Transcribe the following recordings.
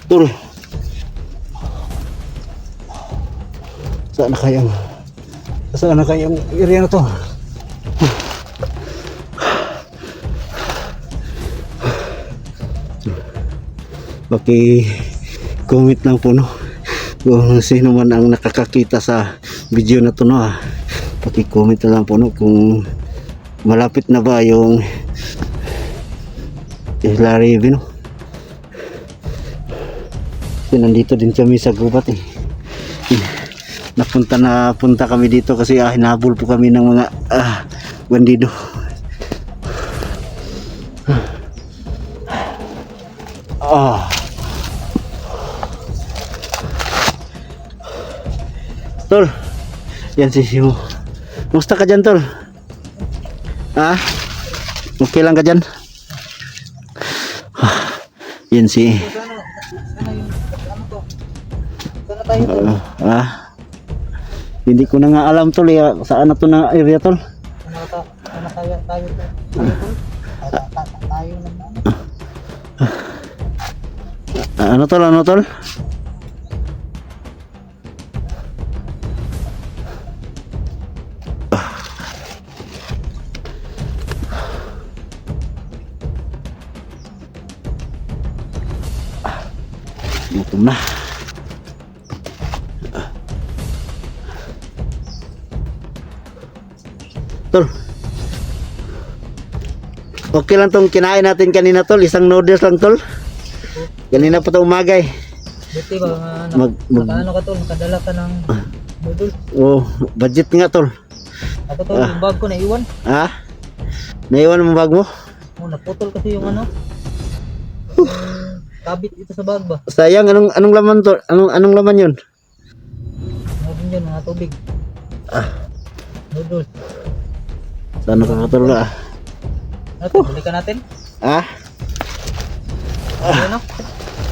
Tol. Saan na kayang area na to? Paki-comment lang po, no, kung sino man ang nakakakita sa video na to, no, paki-comment lang po, no, kung malapit na ba yung Isla Ribe, no. Kasi nandito din kami sa gubat, napunta kami dito kasi hinabol po kami ng mga bandido. Tol, yan si Simo. Musta ka dyan, Tol? Okay lang ka dyan? Yan si hindi ko na nga alam, Tol, saan na to na area, Tol? Ano, Tol? Gutom na. Tol, okay lang tong kinain natin kanina, Tol. Isang noodles lang, Tol. Kanina pa ito umaga eh. Buti ba ano ka, Tol? Nakadala ka ng noodles? Oh, budget nga, Tol. Ako, Tol, yung bag ko naiwan. Naiwan mo bag mo? Naputol kasi yung kabit ito sa bag ba? Sayang, anong laman, Tol? Anong laman yun? Meron yun, mga tubig. Noodles. Saan nakakatol na? Bili ka natin? Ano?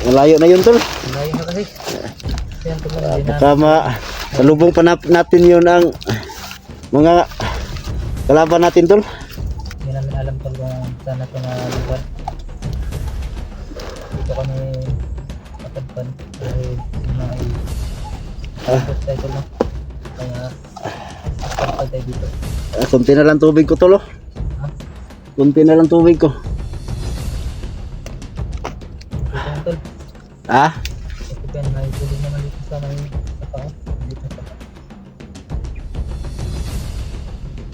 Malayo na yun, Tol. Malayo na kasi. Yan, Tama. Salubong pa natin yun ang mga kalaban natin, Tol. Hindi namin alam, Tol, kung saan na ito na lugar. Dito kami katagpan. Dahil yung mga tapos tayo, Tol, no? Kaya katagpan tayo dito. Kunti na lang tubig ko, Tol. Kunti na lang tubig ko. Tol. Ito pa yan, may tubig naman dito sa may tao. Dito sa tao.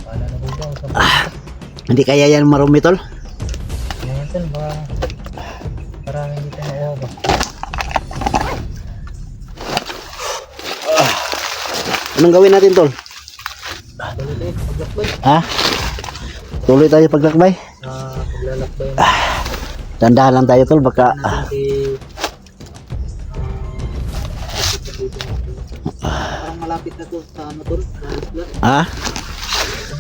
Paano na bugaw sa Hindi kaya yan marumi, Tol? ngayon, Tol, parang hindi tayo mauwa ba? Anong gawin natin, Tol? Tuloy tayo, paglakbay. Tuloy tayo paglakbay? Paglalakbay na. Dandahan lang tayo, Tol, baka parang malapit na to sa Tol, sa isla.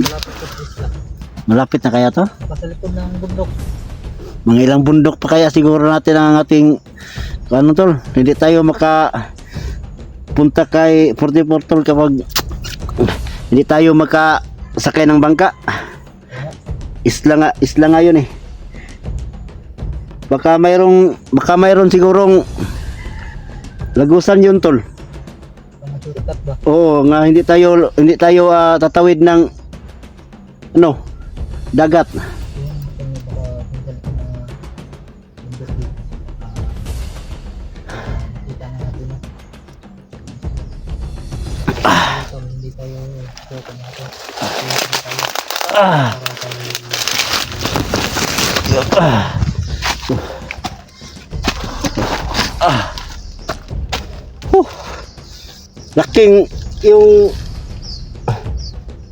Malapit na sa isla. Malapit na kaya to? Sa likod ng bundok. Mga ilang bundok pa kaya siguro natin ang ating Tol, hindi tayo punta kay 44, Tol, kapag hindi tayo sakay ng bangka. Isla nga yun eh. Baka mayroon sigurong lagusan yun, Tol. Masukat ba? Oo, nga hindi tayo tatawid ng dagat. Hindi tayo Laking yung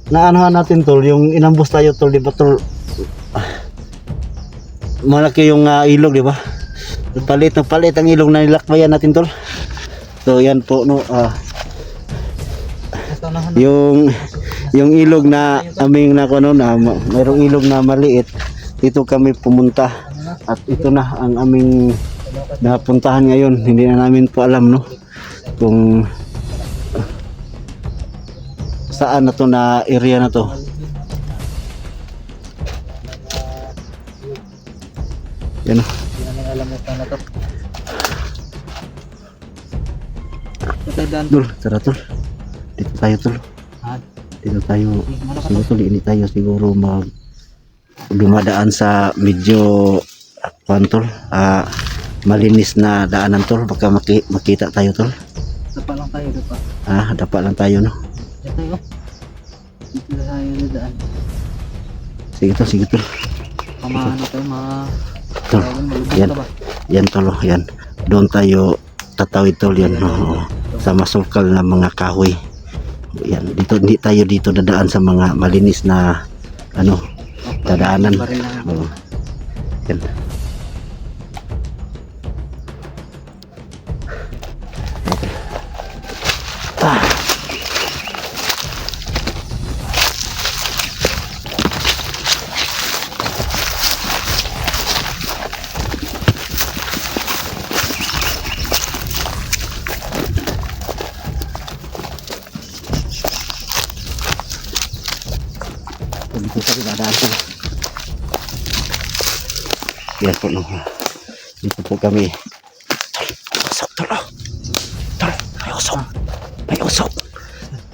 naanohan natin, Tol, yung inambos tayo, Tol, di ba, Tol? Malaki yung ilog, di ba? Palit ang ilog na nilakbayan natin, Tol. So yan po, no, yung ilog na aming na mayroong ilog na maliit, dito kami pumunta at ito na ang aming napuntahan ngayon. Hindi na namin po alam, no, kung saan na to na area na to. Yan, Hindi namin alam mo paano to. dadaan. Tol, tara tol. Dito tayo tol. Ah, Dito tayo. malakas Siguro tol, hindi tayo siguro dumadaan sa medyo tol. Malinis na daanan tol. Baka makita tayo tol. dapa lang tayo, dapa. Dapat lang tayo no. Diyan tayo. Dito na tayo dadaan. Sige tol. Pamaano tayo, Tol, malubog yan. ka ba? Yan tol, yan. Doon tayo tatawid tol yan. No? Sa masukal na mga kahoy. Yan, dito hindi tayo dito dadaan sa mga malinis na dadaanan. Baril lang. Oo. Yan. Dito tayo dadaan tol. Yan po no. Dito po kami. Usok tol. Tol, may usok. May usok.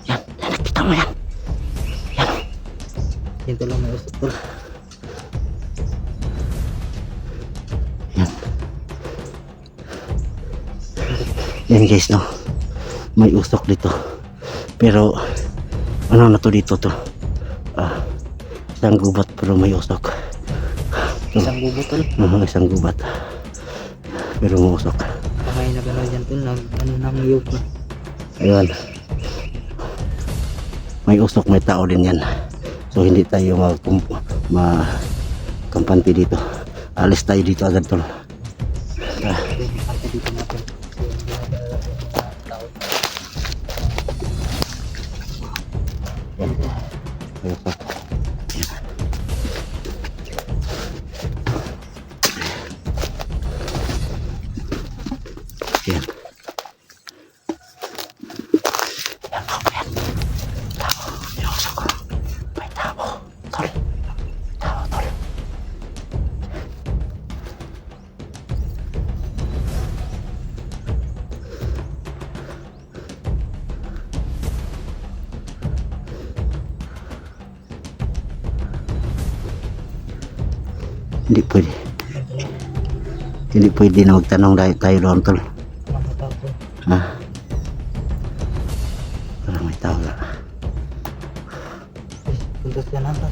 Yan, nakita mo yan. Dito lang may usok tol. Yan. Yan guys no. May usok dito. Pero ano na to dito to? Isang gubat pero may usok. Isang gubo tol. Isang gubat. Pero may usok. Kamay na gano'n dyan tol. Nangiyog na. Ayun. May usok, may tao din yan. So hindi tayo makampante dito. Alis tayo dito agad tol. Okay, parte dito natin. Yan. May usok. Yan. May usok. May tao. Tol. Tao tol. Hindi pwede. Hindi pwede na magtanong tayo doon tol. Mga tao tol. Parang may tao na. Punta siya nanta.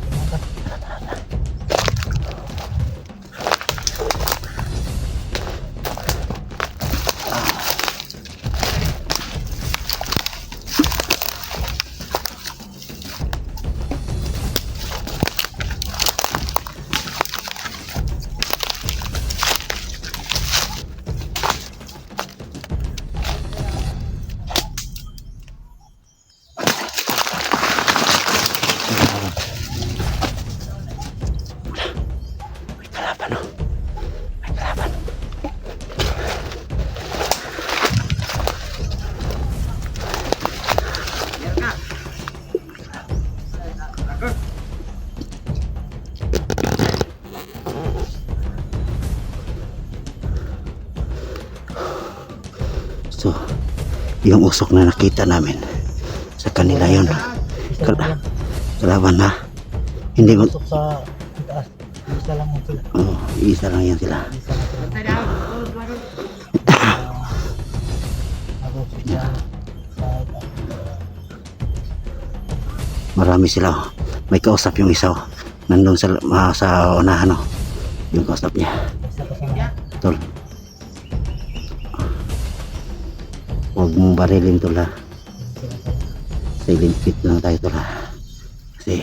May kalaban no. May kalaban. So, yung usok na nakita namin sa kanila yun. Isa lang. Kalaban na. Hindi mo. Usok sa taas. Isa lang yan sila. Isa lang yan sila. Isa lang sila. Ako siya. Marami sila. May kausap yung isa. Nandun sa unahan no. Yung kausap niya. Isa pa siya. Tol. Huwag mong barilin tol ha. Silent fit lang tayo tol ha. Kasi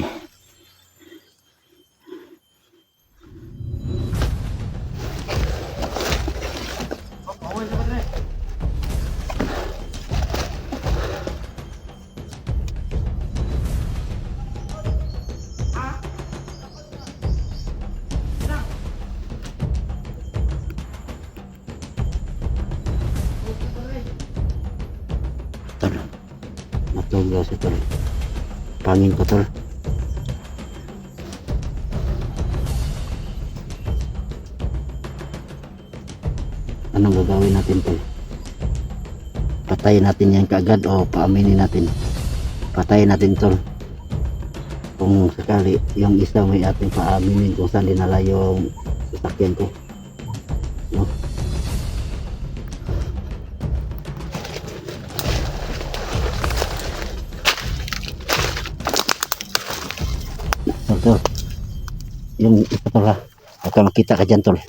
tol. Natulog si tol. Pangin ko tol. Anong gagawin natin tol? patayin natin yan kaagad o paaminin natin. Patayin natin tol. Kung sakali yung isa may ating paaminin kung saan dinala yung sasakyan ko, no? Tol, yung isa tol ha, baka makita ka dyan tol.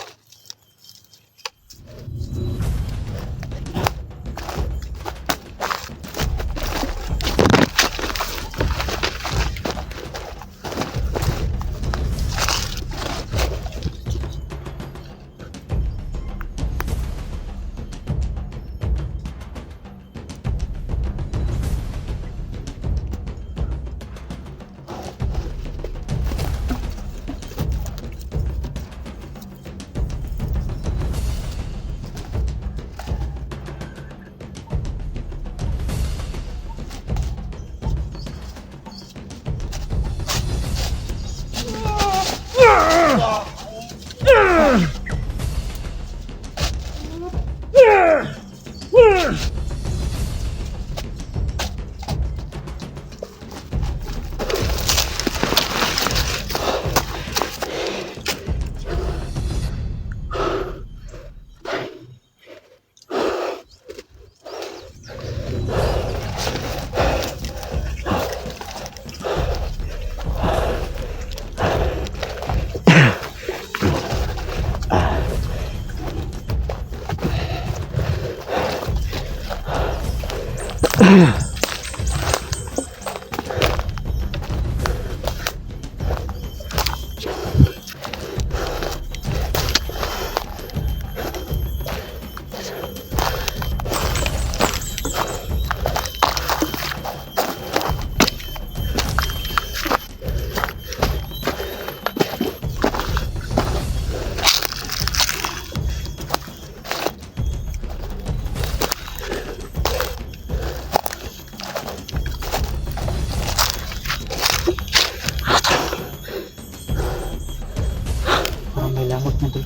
Parang may lamot na tol.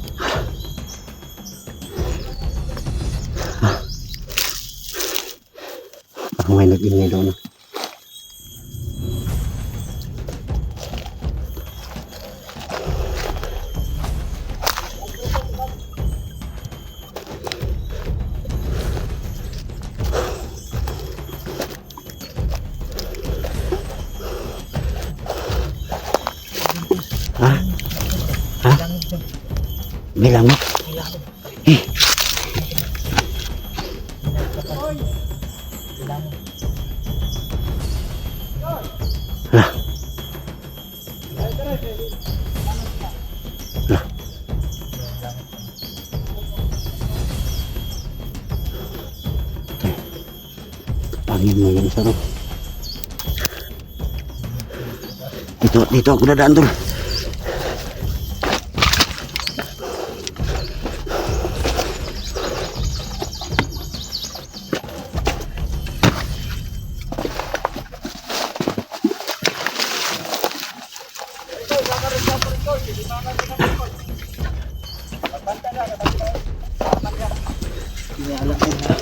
Ako may nag-ingay doon. Ha? Ha? Lamot tol. Bilang mo? Eh, Lamot. lah. Lah. Pangin mo yung isa no? Dito ako dadaan tol. Hindi niya alam na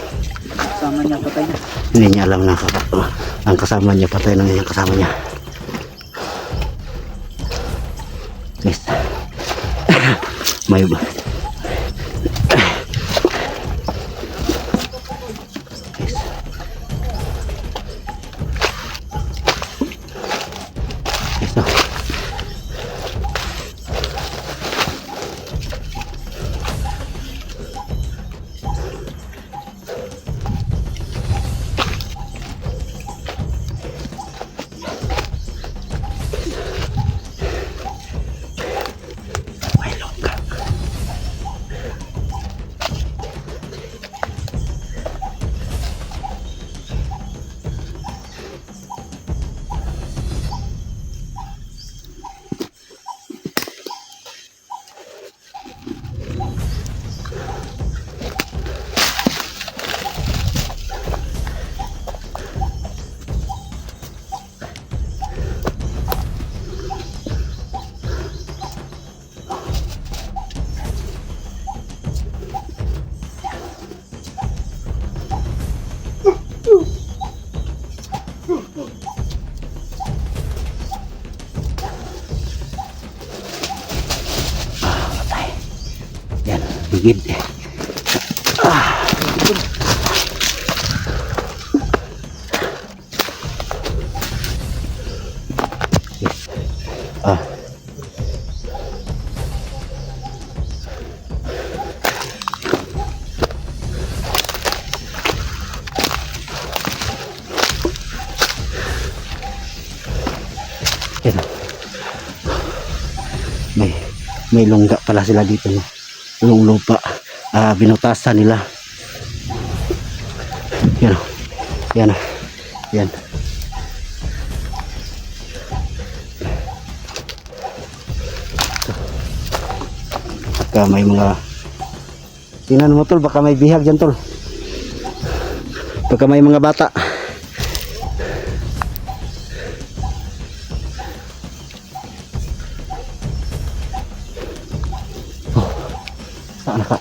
kasama niya patay na. Hindi niya alam na ang kasama niya patay ng yung kasama niya. Guys. May ba? Guys. Guys, oh. May longga. Bigid. Ah. Yan. May lungga pala sila dito, no? Yung lupa, binutasan nila. Yan, yan, yan. Baka may mga, tingnan mo tol, baka may bihag dyan tol. Baka may mga bata. Saan naka?